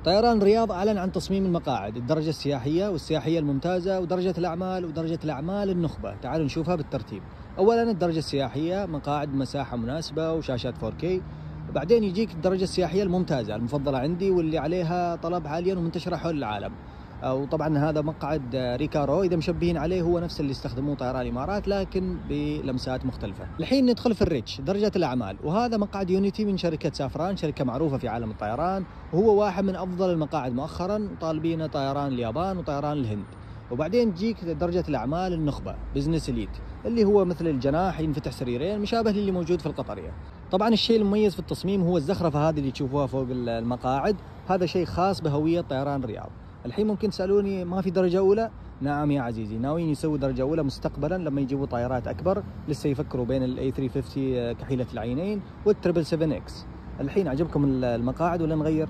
طيران الرياض أعلن عن تصميم المقاعد، الدرجة السياحية والسياحية الممتازة ودرجة الأعمال ودرجة الأعمال النخبة. تعالوا نشوفها بالترتيب. أولا الدرجة السياحية، مقاعد مساحة مناسبة وشاشات 4K. بعدين يجيك الدرجة السياحية الممتازة المفضلة عندي واللي عليها طلب حاليا ومنتشرة حول العالم. وطبعا هذا مقعد ريكارو، إذا مشبهين عليه هو نفس اللي استخدموه طيران الإمارات لكن بلمسات مختلفة. الحين ندخل في الريتش درجة الأعمال، وهذا مقعد يونيتي من شركة سافران، شركة معروفة في عالم الطيران، وهو واحد من أفضل المقاعد مؤخرا، طالبين طيران اليابان وطيران الهند. وبعدين تجيك درجة الأعمال النخبة بزنس إليت، اللي هو مثل الجناح ينفتح سريرين مشابه للي موجود في القطرية. طبعا الشيء المميز في التصميم هو الزخرفة هذه اللي تشوفوها فوق المقاعد، هذا شيء خاص بهوية طيران الرياض. الحين ممكن تسألوني ما في درجة أولى؟ نعم يا عزيزي، ناويين يسوي درجة أولى مستقبلا لما يجيبوا طائرات أكبر، لسه يفكروا بين ال A350 كحيلة العينين وال 777X. الحين عجبكم المقاعد ولا نغير؟